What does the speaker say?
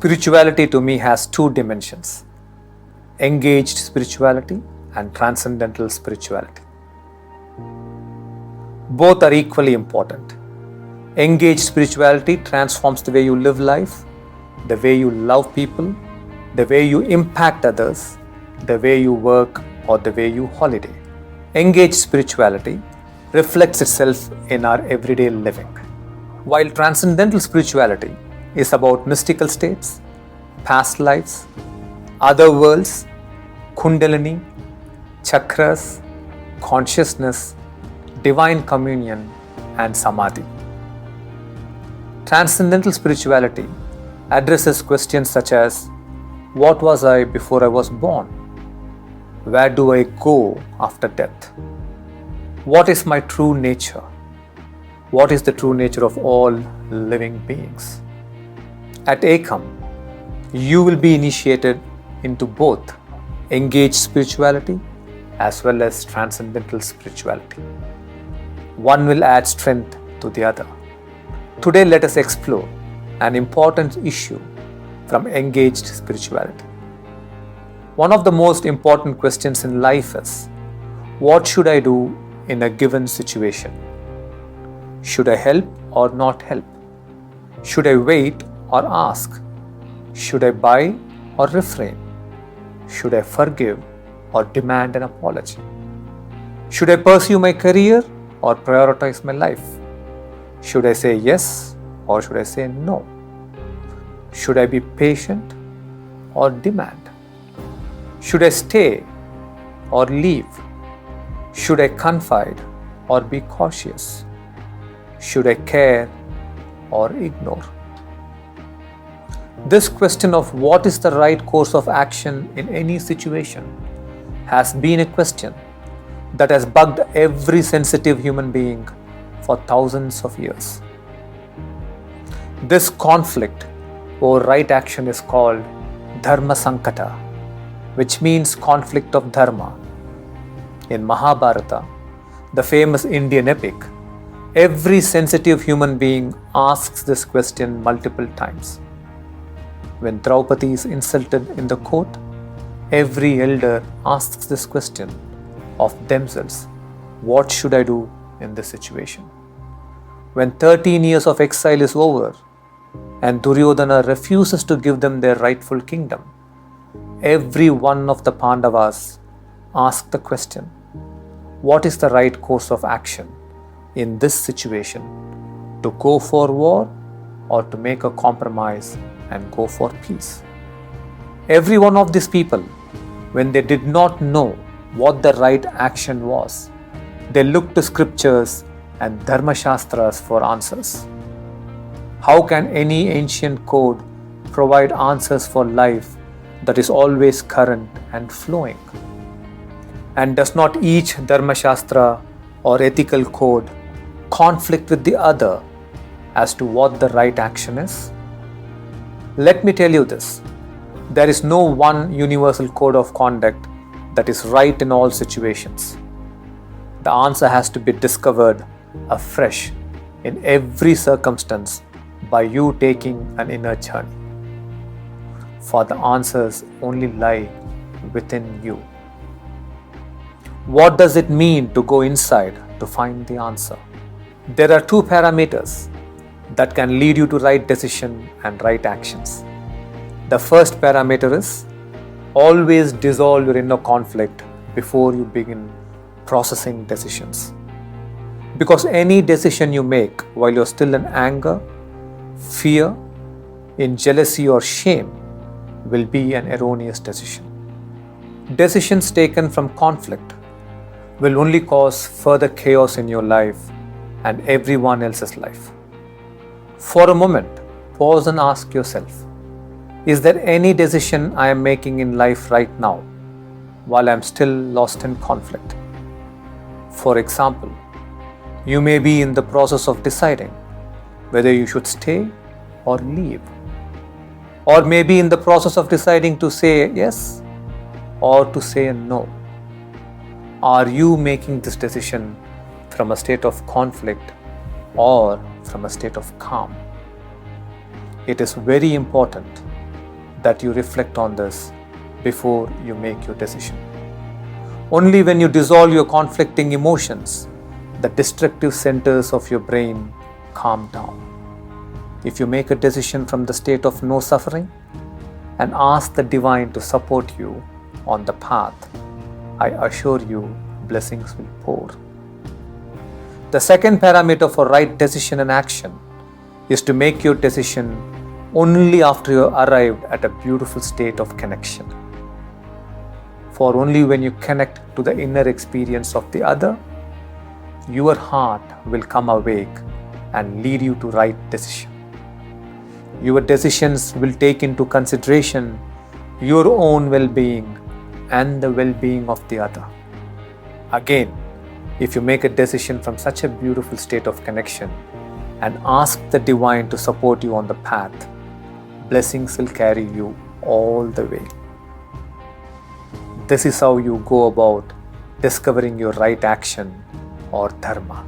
Spirituality to me has two dimensions: engaged spirituality and transcendental spirituality. Both are equally important. Engaged spirituality transforms the way you live life, the way you love people, the way you impact others, the way you work, or the way you holiday. Engaged spirituality reflects itself in our everyday living. While transcendental spirituality is about mystical states, past lives, other worlds, kundalini, chakras, consciousness, divine communion, and samadhi. Transcendental spirituality addresses questions such as, what was I before I was born? Where do I go after death? What is my true nature? What is the true nature of all living beings? At Ekam, you will be initiated into both engaged spirituality as well as transcendental spirituality. One will add strength to the other. Today, let us explore an important issue from engaged spirituality. One of the most important questions in life is, what should I do in a given situation? Should I help or not help? Should I wait or ask? Should I buy or refrain? Should I forgive or demand an apology? Should I pursue my career or prioritize my life? Should I say yes or should I say no? Should I be patient or demand? Should I stay or leave? Should I confide or be cautious? Should I care or ignore? This question of what is the right course of action in any situation has been a question that has bugged every sensitive human being for thousands of years. This conflict over right action is called Dharma Sankata, which means conflict of dharma. In Mahabharata, the famous Indian epic, every sensitive human being asks this question multiple times. When Draupadi is insulted in the court, every elder asks this question of themselves: what should I do in this situation? When 13 years of exile is over and Duryodhana refuses to give them their rightful kingdom, every one of the Pandavas asks the question: what is the right course of action in this situation? To go for war or to make a compromise and go for peace? Every one of these people, when they did not know what the right action was, they looked to scriptures and Dharma Shastras for answers. How can any ancient code provide answers for life that is always current and flowing? And does not each Dharma Shastra or ethical code conflict with the other as to what the right action is? Let me tell you this: there is no one universal code of conduct that is right in all situations. The answer has to be discovered afresh in every circumstance by you taking an inner journey. For the answers only lie within you. What does it mean to go inside to find the answer? There are two parameters that can lead you to right decision and right actions. The first parameter is, always dissolve your inner conflict before you begin processing decisions. Because any decision you make while you're still in anger, fear, in jealousy or shame will be an erroneous decision. Decisions taken from conflict will only cause further chaos in your life and everyone else's life. For a moment, pause and ask yourself, is there any decision I am making in life right now while I am still lost in conflict? For example, you may be in the process of deciding whether you should stay or leave, or maybe in the process of deciding to say yes or to say no. Are you making this decision from a state of conflict or from a state of calm? It is very important that you reflect on this before you make your decision. Only when you dissolve your conflicting emotions, the destructive centers of your brain calm down. If you make a decision from the state of no suffering and ask the divine to support you on the path, I assure you blessings will pour. The second parameter for right decision and action is to make your decision only after you have arrived at a beautiful state of connection. For only when you connect to the inner experience of the other, your heart will come awake and lead you to right decision. Your decisions will take into consideration your own well-being and the well-being of the other. Again, if you make a decision from such a beautiful state of connection and ask the divine to support you on the path, blessings will carry you all the way. This is how you go about discovering your right action or dharma.